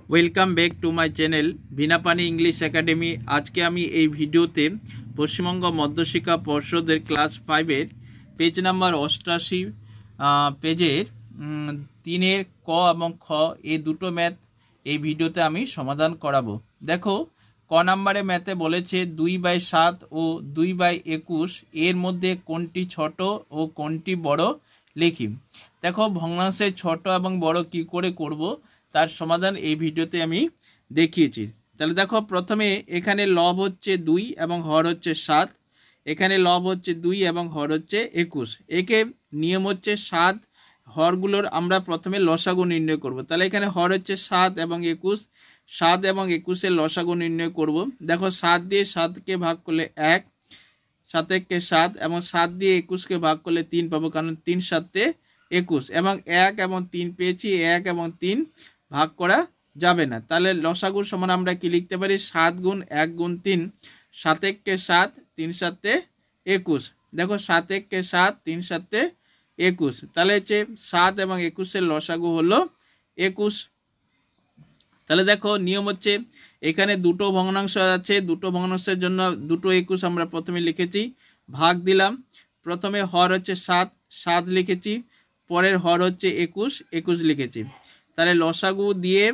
Welcome back to my channel Binapani English academy. আজকে আমি এই ভিডিওতে পশ্চিমবঙ্গ মধ্যশিক্ষা পর্ষদের ক্লাস 5-এর পেজ নাম্বার 88 পেজের 3-এর ক এবং খ এই দুটো ম্যাথ এই ভিডিওতে আমি সমাধান করাবো। দেখো, ক নাম্বারে ম্যাথে বলেছে 2/7 ও 2/21 এর মধ্যে কোনটি ছোট ও কোনটি বড় লিখি। দেখো, ভগ্নাংশের ছোট এবং বড় কি করে করব তার সমাধান এই ভিডিওতে আমি দেখিয়েছি। তাহলে দেখো, প্রথমে এখানে লব হচ্ছে 2 এবং হর হচ্ছে 7। এখানে লব হচ্ছে 2 এবং হর হচ্ছে 21। একে নিয়ম হচ্ছে 7 হরগুলোর আমরা প্রথমে লসাগু নির্ণয় করব। তাহলে এখানে হর হচ্ছে 7 এবং 21, 7 এবং 21-এর লসাগু নির্ণয় করব। দেখো, 7 দিয়ে 7কে ভাগ করলে 1, 7 কে 7, এবং 7 দিয়ে 21কে ভাগ করলে 3 পাবো, কারণ 3 7 21, এবং 1 এবং 3 পেয়েছি। 1 এবং 3 ভাগ করা যাবে না। তাহলে লসাগুর সমান আমরা কি লিখতে পারি? 7 গুণ 1 গুণ 3, 7 কে 7, 3 7 21। দেখো, 7 কে 7, 3 7 21। তাহলে হচ্ছে 7 এবং 21-এর লসাগু হলো 21। তাহলে দেখো, নিয়ম হচ্ছে এখানে দুটো ভগ্নাংশ আছে, দুটো ভগ্নাংশের জন্য দুটো 21 আমরা প্রথমে লিখেছি, ভাগ দিলাম। প্রথমে হর হচ্ছে 7, 7 লিখেছি, পরের হর হচ্ছে 21, 21 লিখেছি। তাহলে লসাগু দিয়ে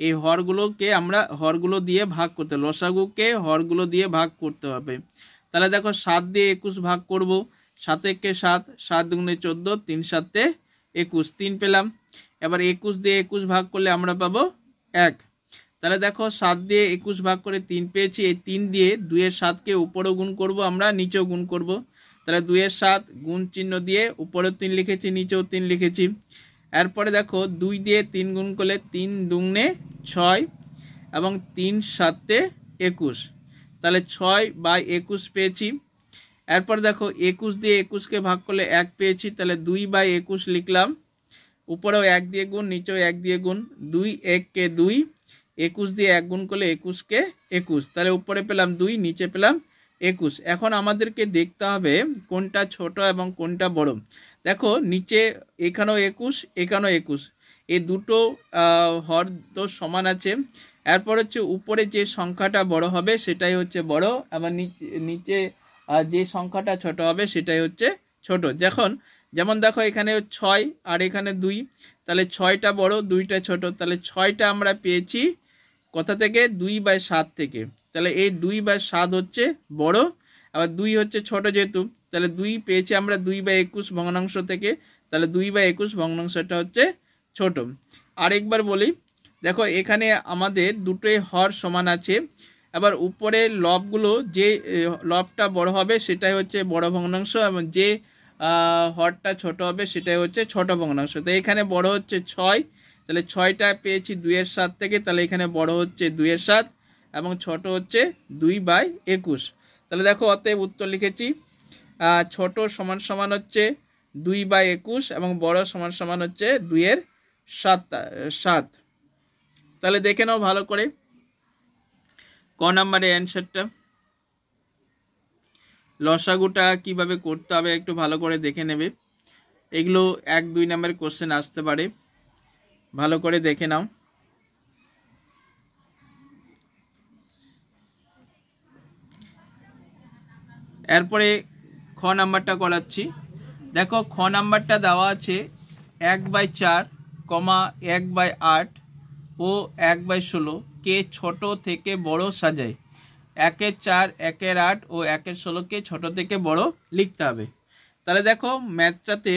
এই হরগুলোকে আমরা হরগুলো দিয়ে ভাগ করতে, লসাগুকে হরগুলো দিয়ে ভাগ করতে হবে। তাহলে দেখো, 7 দিয়ে 21 ভাগ করব, 7 কে 7, 7 দুগুণে 14, 3 7 21, 3 পেলাম। এবার 21 দিয়ে 21 ভাগ করলে আমরা পাবো 1। তাহলে দেখো, 7 দিয়ে 21 ভাগ করে 3 পেয়েছি। এই 3 দিয়ে 2-এর 7কে উপরেও গুণ করব, আমরা নিচেও গুণ করব। তাহলে 2-এর 7 গুণ চিহ্ন দিয়ে উপরেও 3 লিখেছি, নিচেও 3 লিখেছি। এরপরে দেখো, 2 দিয়ে 3 গুণ করলে 3 দুগুণে 6 এবং 3 7 21, তাহলে 6/21 পেয়েছি। এরপর দেখো, 21 দিয়ে 21কে ভাগ করলে 1 পেয়েছি, তাহলে 2/21 লিখলাম। উপরেও 1 দিয়ে গুণ, নিচেও 1 দিয়ে গুণ, 2 1 কে 2, 21 দিয়ে 1 গুণ করলে 21 কে 21, তাহলে উপরে পেলাম 2, নিচে পেলাম 21। এখন আমাদেরকে দেখতে হবে কোনটা ছোট এবং কোনটা বড়। দেখো, নিচে এখানেও 21, এখানেও 21, এই দুটো হর তো সমান আছে। এরপর হচ্ছে উপরে যে সংখ্যাটা বড় হবে সেটাই হচ্ছে বড়, এবং নিচে যে সংখ্যাটা ছোট হবে সেটাই হচ্ছে ছোট। যেমন দেখো, এখানে 6 আর এখানে 2, তাহলে 6টা বড়, 2টা ছোট। তাহলে 6টা আমরা পেয়েছি কোথা থেকে? 2/7 থেকে। তাহলে এই 2/7 হচ্ছে বড়, আবার 2 হচ্ছে ছোট যেহেতু, তাহলে 2 পেয়েছি আমরা 2/21 ভগ্নাংশ থেকে। তাহলে 2/21 ভগ্নাংশটা হচ্ছে ছোট। আরেকবার বলি, দেখো, এখানে আমাদের দুটোই হর সমান আছে। আবার উপরের লবগুলো, যে লবটা বড় হবে সেটাই হচ্ছে বড় ভগ্নাংশ, এবং যে হরটা ছোট হবে সেটাই হচ্ছে ছোট ভগ্নাংশ। তো এখানে বড় হচ্ছে 6, তাহলে 6টা পেয়েছি 2-এর 7 থেকে, তাহলে এখানে বড় হচ্ছে 2-এর 7 এবং ছোট হচ্ছে 2/21। তাহলে দেখো, অতএব উত্তর লিখেছি ছোট সমান সমান হচ্ছে 2/21 এবং বড় সমান সমান হচ্ছে 2-এর 7। তাহলে দেখে নাও ভালো করে ক নাম্বারের অ্যান্সারটা। লসাগুটা কিভাবে করতে হবে একটু ভালো করে দেখে নেবে। এগুলো 1-2 নাম্বারের কোশ্চেন আসতে পারে, ভালো করে দেখে নাও। এরপরে খ নাম্বারটা করাচ্ছি। দেখো, খ নাম্বারটা দেওয়া আছে 1/4, 1/8 ও 1/16 কে ছোট থেকে বড় সাজায়। 1-এর 4, 1-এর 8 ও 1-এর 16কে ছোট থেকে বড় লিখতে হবে। তাহলে দেখো, ম্যাথটাতে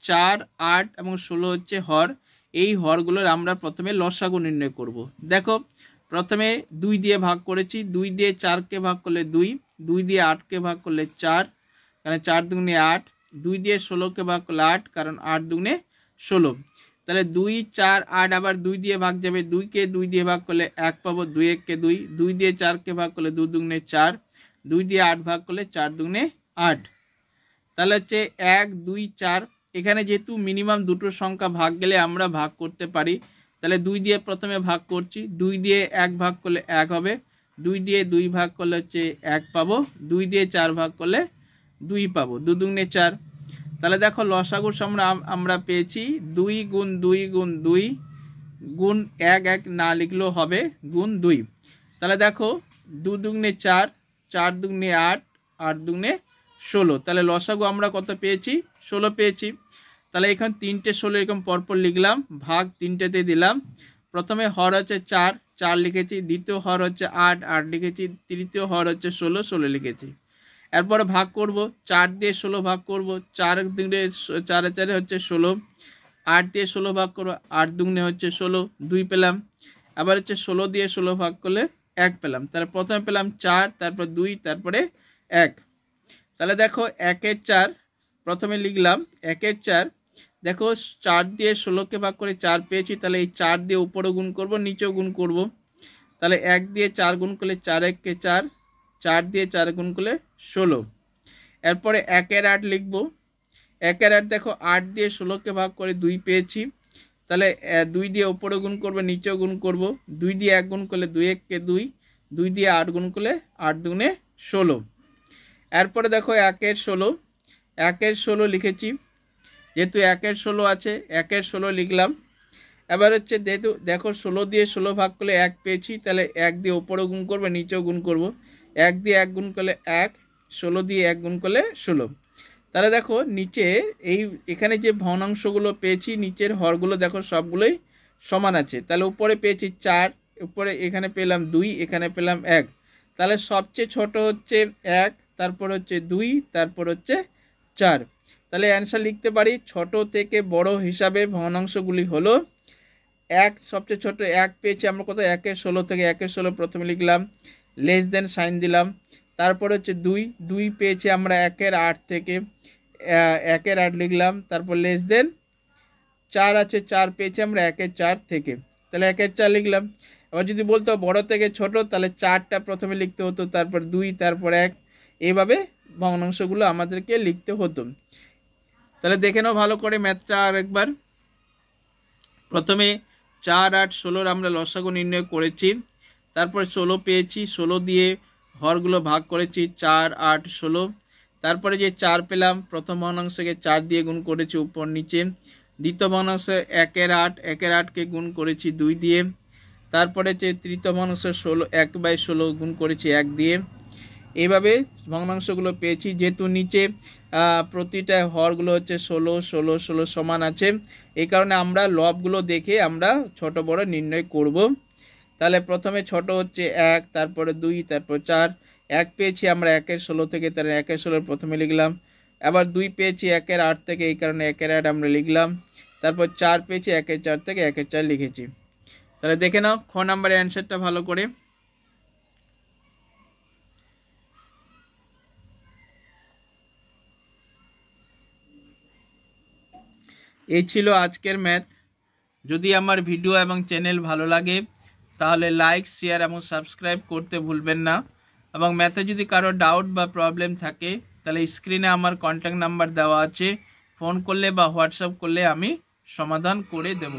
4, 8 এবং 16 হচ্ছে হর। এই হরগুলোর আমরা প্রথমে লসাগু নির্ণয় করব। দেখো, প্রথমে 2 দিয়ে ভাগ করেছি, 2 দিয়ে 4কে ভাগ করলে 2, 2 দিয়ে 8কে ভাগ করলে 4, কারণ 4 দুগুণে 8, 2 দিয়ে 16কে ভাগ করলে 8, কারণ 8 দুগুণে 16। তাহলে 2, 4, 8 আবার 2 দিয়ে ভাগ যাবে, 2কে 2 দিয়ে ভাগ করলে 1 পাবো, 2 1 কে 2, 2 দিয়ে 4কে ভাগ করলে 2 দুগুণে 4, 2 দিয়ে 8 ভাগ করলে 4 দুগুণে 8। তাহলে হচ্ছে 1 2 4। এখানে যেহেতু মিনিমাম দুটো সংখ্যা ভাগ গেলে আমরা ভাগ করতে পারি, তাহলে 2 দিয়ে প্রথমে ভাগ করছি, 2 দিয়ে 1 ভাগ করলে 1 হবে, 2 দিয়ে 2 ভাগ করলে হচ্ছে 1 পাবো, 2 দিয়ে 4 ভাগ করলে 2 পাবো, 2 দুগুণে 4। তাহলে দেখো, লসাগুর সমান আমরা পেয়েছি 2 গুণ 2 গুণ 2 গুণ 1 1 না লিখলেও হবে, গুণ 2। তাহলে দেখো 2 দুগুণে 4, 4 দুগুণে 8, 8 দুগুণে 16। তাহলে লসাগু আমরা কত পেয়েছি? 16 পেয়েছি। তাহলে এখানে 3টে 16 এরকম পরপর লিখলাম, ভাগ 3টেতে দিলাম। প্রথমে হর হচ্ছে 4, 4 লিখেছি। দ্বিতীয় হর হচ্ছে 8, 8 লিখেছি। তৃতীয় হর হচ্ছে 16, 16 লিখেছি। এরপরে ভাগ করব, 4 দিয়ে 16 ভাগ করব। 4 দুগুণে 4 4 হচ্ছে 16। 8 দিয়ে 16 ভাগ করব, 8 দুগুণে হচ্ছে 16, 2 পেলাম। আবার হচ্ছে 16 দিয়ে 16 ভাগ করলে 1 পেলাম। তাহলে প্রথমে পেলাম 4, তারপর 2, তারপরে 1। তাহলে দেখো 1 এর 4 প্রথমে লিখলাম। 1 এর 4 দেখো 4 দিয়ে 16কে ভাগ করে 4 পেয়েছি। তাহলে এই 4 দিয়ে উপরে গুণ করব, নিচেও গুণ করব। তাহলে 1 দিয়ে 4 গুণ করলে 4 1 কে 4, 4 দিয়ে 4 গুণ করলে 16। এরপরে 1 এর 8 লিখব। 1 এর 8 দেখো 8 দিয়ে 16কে ভাগ করে 2 পেয়েছি। তাহলে 2 দিয়ে উপরে গুণ করব, নিচেও গুণ করব। 2 দিয়ে 1 গুণ করলে 2 1 কে 2, 2 দিয়ে 8 গুণ করলে 8 দুগুণে 16। এরপরে দেখো 1 এর 16, 1 এর 16 লিখেছি। যেহেতু 1 এর 16 আছে, 1 এর 16 লিখলাম। এবার হচ্ছে যেহেতু দেখো 16 দিয়ে 16 ভাগ করলে 1 পেয়েছি। তাহলে 1 দিয়ে উপরে গুণ করবে, নিচেও গুণ করব। 1 দিয়ে 1 গুণ করলে 1, 16 দিয়ে 1 গুণ করলে 16। তাহলে দেখো নিচে এখানে যে ভগ্নাংশগুলো পেয়েছি, নিচের হরগুলো দেখো সবগুলোই সমান আছে। তাহলে উপরে পেয়েছি 4, উপরে এখানে পেলাম 2, এখানে পেলাম 1। তাহলে সবচেয়ে ছোট হচ্ছে 1, তারপর হচ্ছে 2, তারপর হচ্ছে 4। তাহলে অ্যান্সার লিখতে পারি ছোট থেকে বড় হিসাবে ভগ্নাংশগুলি হলো 1 সবচেয়ে ছোট 1 পেয়েছি আমরা কত? 1 এর 16 থেকে 1 এর 16 প্রথমে লিখলাম, লেস দেন সাইন দিলাম। তারপর হচ্ছে 2, 2 পেয়েছি আমরা 1 এর 8 থেকে, 1 এর 8 লিখলাম। তারপর লেস দেন 4 আছে, 4 পেয়েছি আমরা 1 এর 4 থেকে, তাহলে 1 এর 4 লিখলাম। এবার যদি বলতো বড় থেকে ছোট, তাহলে 4টা প্রথমে লিখতে হতো, তারপর 2, তারপর 1, এইভাবে ভগ্নাংশগুলো আমাদেরকে লিখতে হতো। তাহলে দেখে নাও ভালো করে ম্যাথটা আর একবার। প্রথমে 4 8 16 আমরা লসাগু নির্ণয় করেছি। তারপর 16 পেয়েছি, 16 দিয়ে হরগুলো ভাগ করেছি, 4 8 16। তারপরে যে 4 পেলাম, প্রথম ভগ্নাংশকে 4 দিয়ে গুণ করেছি উপর নিচে। দ্বিতীয় ভগ্নাংশ 1 এর 8, 1 এর 8কে গুণ করেছি 2 দিয়ে। তারপরে যে তৃতীয় ভগ্নাংশ 16, 1/16 গুণ করেছি 1 দিয়ে। এইভাবে ভগ্নাংশগুলো পেয়েছি। যেহেতু নিচে প্রতিটা হরগুলো হচ্ছে 16 16 16 সমান আছে, এই কারণে আমরা লবগুলো দেখে আমরা ছোট বড় নির্ণয় করব। তাহলে প্রথমে ছোট হচ্ছে 1, তারপরে 2, তারপর 4। 1 পেয়েছি আমরা 1 এর 16 থেকে, তাহলে 1 এর 16 প্রথমে লিখলাম। আবার 2 পেয়েছি 1 এর 8 থেকে, এই কারণে 1 এর 8 আমরা লিখলাম। তারপর 4 পেয়েছি 1 এর 4 থেকে, 1 এর 4 লিখেছি। তাহলে দেখে নাও খ নাম্বারের অ্যান্সারটা ভালো করে। এই ছিল আজকের ম্যাথ। যদি আমার ভিডিও এবং চ্যানেল ভালো লাগে তাহলে লাইক শেয়ার এবং সাবস্ক্রাইব করতে ভুলবেন না। এবং ম্যাথে যদি কারো ডাউট বা প্রবলেম থাকে তাহলে স্ক্রিনে আমার কন্ট্যাক্ট নাম্বার দেওয়া আছে, ফোন করলে বা হোয়াটসঅ্যাপ করলে আমি সমাধান করে দেব।